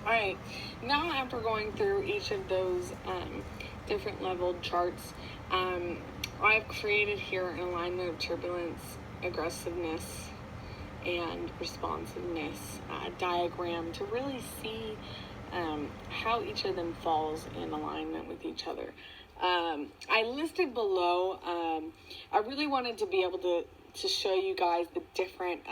Alright, now after going through each of those different leveled charts, I've created here an alignment of turbulence, aggressiveness, and responsiveness diagram to really see how each of them falls in alignment with each other. I listed below, I really wanted to be able to show you guys the different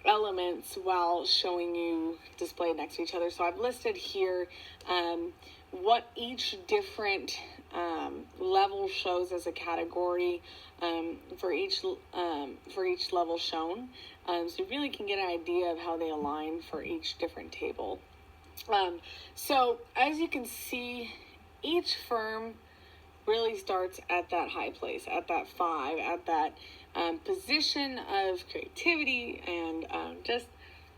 elements while showing you displayed next to each other. So I've listed here what each different level shows as a category for each level shown. So you really can get an idea of how they align for each different table. So as you can see, each firm really starts at that high place, at that 5, at that position of creativity and just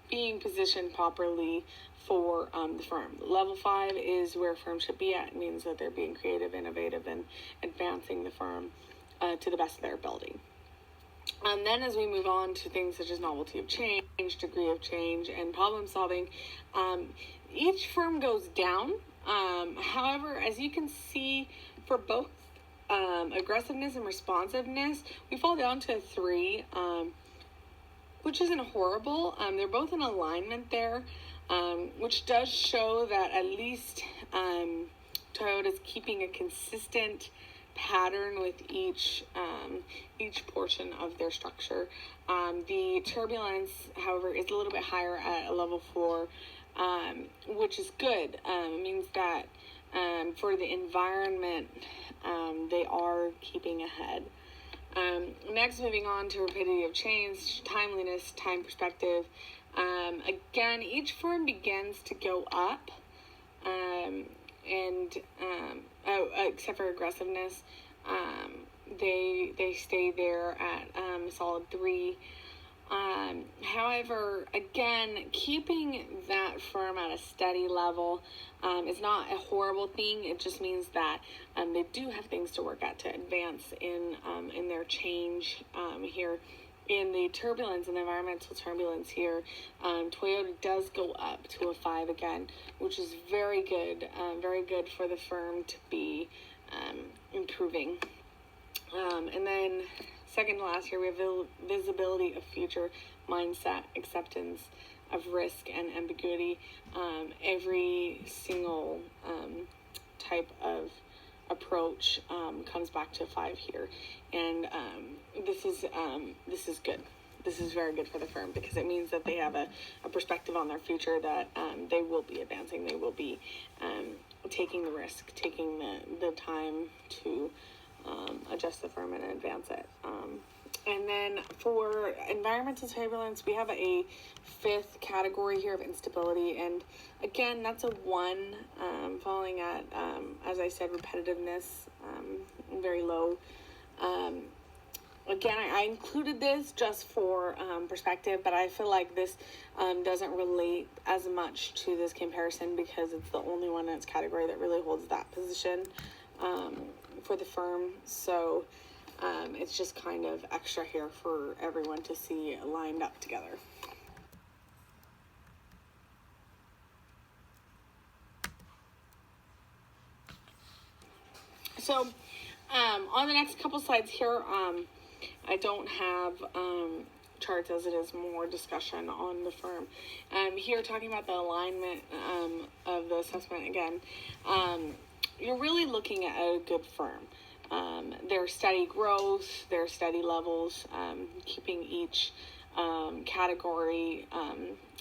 being positioned properly for the firm. Level 5 is where a firm should be at. It means that they're being creative, innovative, and advancing the firm to the best of their ability. And then as we move on to things such as novelty of change, degree of change, and problem solving, each firm goes down. However, as you can see, for both aggressiveness and responsiveness, we fall down to a 3, which isn't horrible. They're both in alignment there, which does show that at least Toyota's keeping a consistent pattern with each portion of their structure. The turbulence, however, is a little bit higher at a level 4, which is good. It means that for the environment, they are keeping ahead. Next, moving on to rapidity of change, timeliness, time perspective. Again, each firm begins to go up, except for aggressiveness. They stay there at a solid 3. However, again, keeping that firm at a steady level is not a horrible thing. It just means that they do have things to work at to advance in their change here. In the turbulence, in the environmental turbulence here, Toyota does go up to a 5 again, which is very good for the firm to be improving. And then second to last here, we have visibility of future, mindset, acceptance of risk and ambiguity. Every single type of approach comes back to 5 here, and this is good. This is very good for the firm because it means that they have a perspective on their future, that they will be advancing, they will be taking the risk, taking the time to adjust the firm and advance it. And then for environmental turbulence, we have a 5th category here of instability, and again, that's a 1, falling at, as I said, repetitiveness, very low. Again, I included this just for perspective, but I feel like this doesn't relate as much to this comparison because it's the only one in its category that really holds that position for the firm. So it's just kind of extra here for everyone to see lined up together. So on the next couple slides here, I don't have charts as it is more discussion on the firm. Here talking about the alignment of the assessment again, you're really looking at a good firm. Their steady growth, their steady levels, keeping each category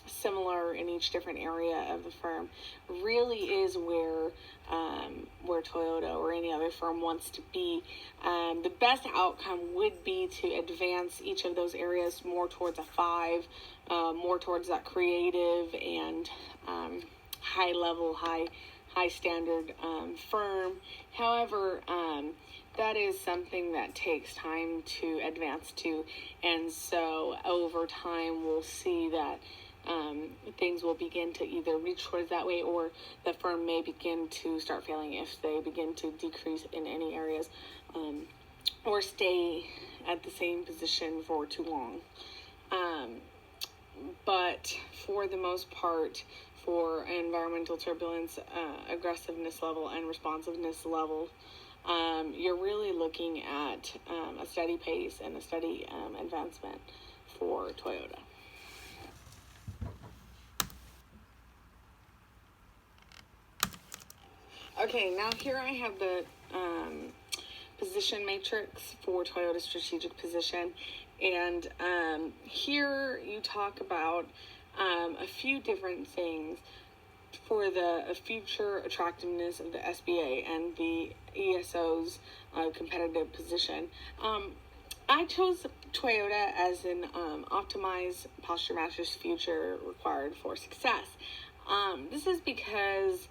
similar in each different area of the firm really is where Toyota or any other firm wants to be. The best outcome would be to advance each of those areas more towards a 5, more towards that creative and high level, high standard firm. However, that is something that takes time to advance to, and so over time we'll see that things will begin to either reach towards that way, or the firm may begin to start failing if they begin to decrease in any areas, or stay at the same position for too long. but for the most part, for environmental turbulence, aggressiveness level, and responsiveness level, you're really looking at a steady pace and a steady advancement for Toyota. Okay, now here I have the position matrix for Toyota's strategic position, and here you talk about a few different things for the future attractiveness of the SBA and the ESO's competitive position. I chose Toyota as an optimized posture mattress future required for success. This is because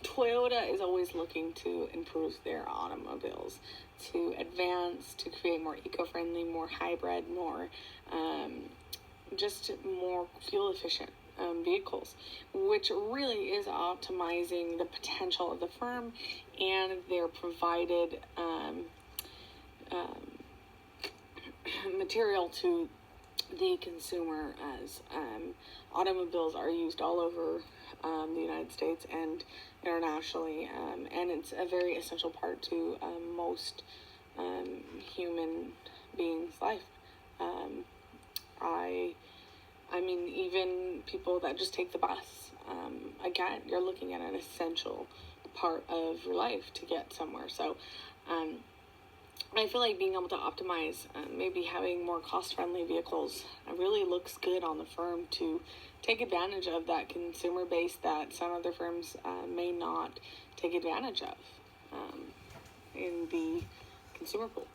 Toyota is always looking to improve their automobiles, to advance, to create more eco-friendly, more hybrid, more just more fuel-efficient vehicles, which really is optimizing the potential of the firm and their provided material to the consumer, as automobiles are used all over the United States and internationally, and it's a very essential part to most human beings' life. I mean, even people that just take the bus, again, you're looking at an essential part of your life to get somewhere. So I feel like being able to optimize, maybe having more cost-friendly vehicles, really looks good on the firm to take advantage of that consumer base that some other firms may not take advantage of in the consumer pool.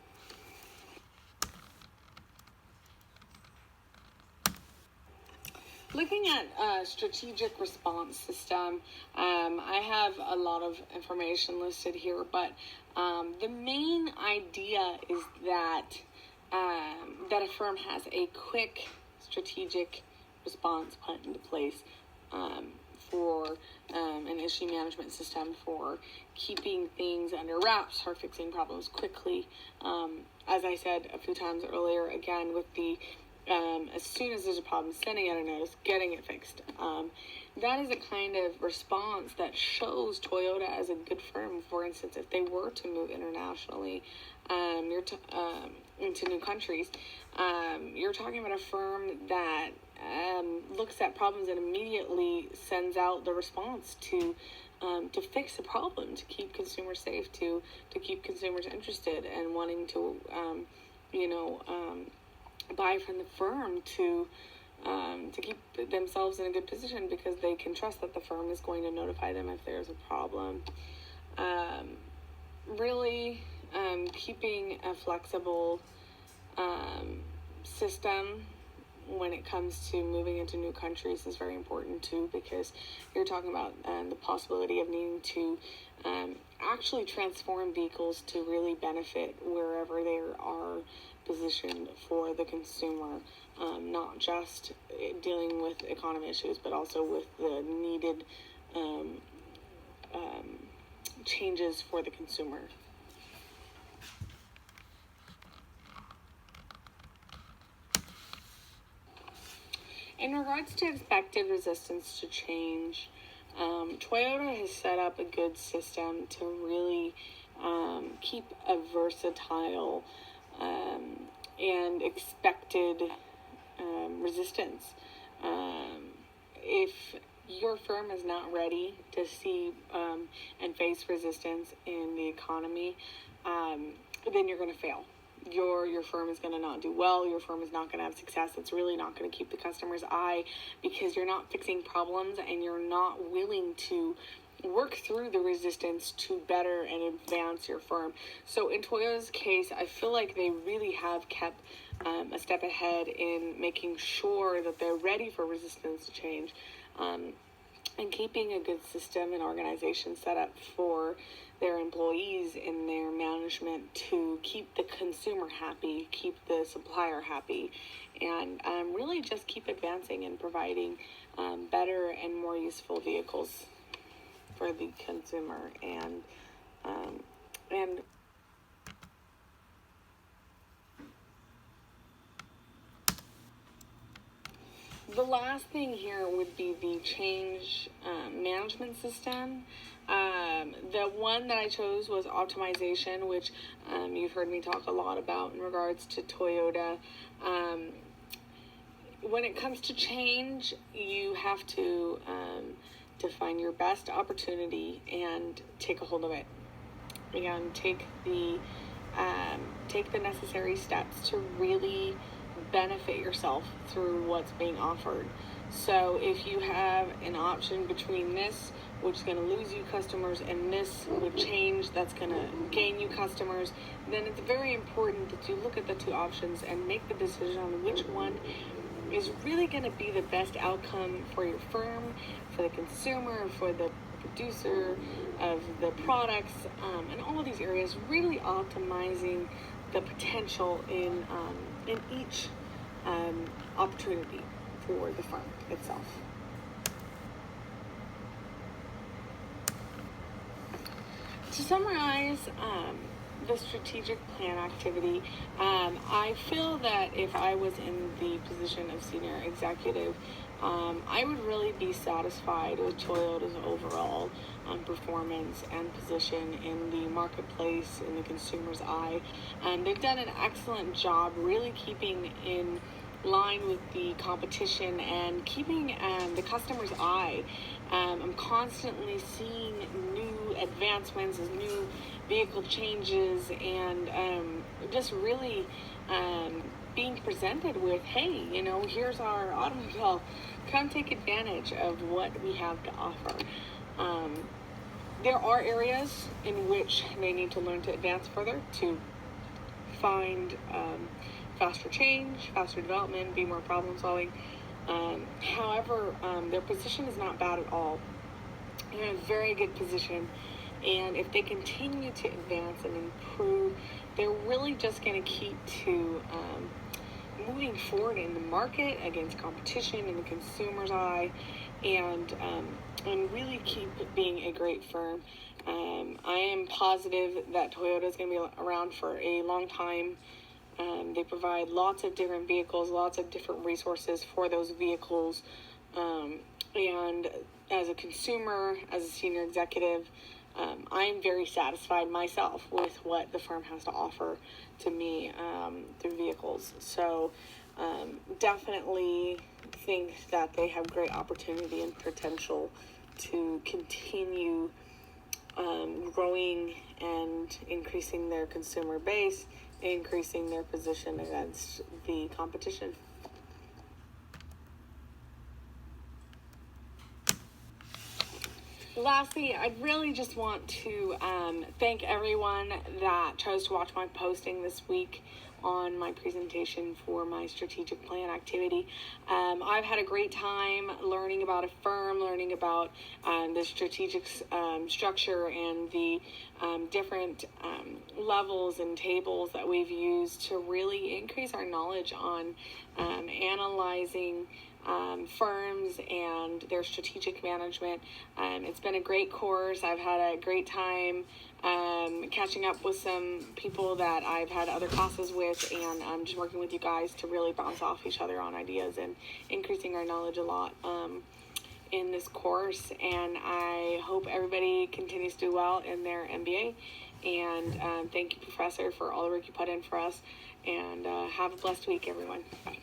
Looking at strategic response system, I have a lot of information listed here, but the main idea is that that a firm has a quick strategic response put into place for an issue management system, for keeping things under wraps, for fixing problems quickly. As I said a few times earlier, again, with the as soon as there's a problem, sending out a notice, getting it fixed. That is a kind of response that shows Toyota as a good firm. For instance, if they were to move internationally, into new countries, you're talking about a firm that looks at problems and immediately sends out the response to fix the problem, to keep consumers safe, to keep consumers interested and wanting to, buy from the firm, to keep themselves in a good position because they can trust that the firm is going to notify them if there's a problem. Really, keeping a flexible system when it comes to moving into new countries is very important too, because you're talking about the possibility of needing to actually transform vehicles to really benefit wherever they are positioned for the consumer, not just dealing with economy issues, but also with the needed changes for the consumer. In regards to expected resistance to change, Toyota has set up a good system to really keep a versatile and expected resistance. If your firm is not ready to see and face resistance in the economy, then you're going to fail. Your firm is going to not do well. Your firm is not going to have success. It's really not going to keep the customer's eye, because you're not fixing problems and you're not willing to work through the resistance to better and advance your firm. So in Toyota's case, I feel like they really have kept a step ahead in making sure that they're ready for resistance to change, and keeping a good system and organization set up for their employees and their management to keep the consumer happy, keep the supplier happy, and really just keep advancing and providing better and more useful vehicles for the consumer. And The last thing here would be the change management system. The one that I chose was optimization, which you've heard me talk a lot about in regards to Toyota. When it comes to change, you have to define your best opportunity and take a hold of it. And take the necessary steps to really benefit yourself through what's being offered. So if you have an option between this, which is going to lose you customers, and this with change that's going to gain you customers, then it's very important that you look at the two options and make the decision on which one is really going to be the best outcome for your firm, for the consumer, for the producer of the products, and all of these areas, really optimizing the potential in each opportunity for the firm itself. To summarize the strategic plan activity, I feel that if I was in the position of senior executive, I would really be satisfied with Toyota's overall performance and position in the marketplace, in the consumer's eye. They've done an excellent job really keeping in line with the competition and keeping the customer's eye. I'm constantly seeing new advancements, new vehicle changes, and just really being presented with, hey, here's our automobile. Come take advantage of what we have to offer. There are areas in which they need to learn to advance further to find faster change, faster development, be more problem solving. However, their position is not bad at all. They're in a very good position, and if they continue to advance and improve, they're really just going to keep to moving forward in the market against competition in the consumer's eye, and really keep being a great firm. I am positive that Toyota is going to be around for a long time. They provide lots of different vehicles, lots of different resources for those vehicles. And as a consumer, as a senior executive, I'm very satisfied myself with what the firm has to offer to me through vehicles. So definitely think that they have great opportunity and potential to continue growing and increasing their consumer base, increasing their position against the competition. Lastly, I'd really just want to thank everyone that chose to watch my posting this week on my presentation for my strategic plan activity. I've had a great time learning about a firm, learning about the strategic structure and the different levels and tables that we've used to really increase our knowledge on analyzing firms and their strategic management. It's been a great course. I've had a great time catching up with some people that I've had other classes with, and I'm just working with you guys to really bounce off each other on ideas and increasing our knowledge a lot in this course. And I hope everybody continues to do well in their MBA. And thank you, Professor, for all the work you put in for us. And have a blessed week, everyone. Bye.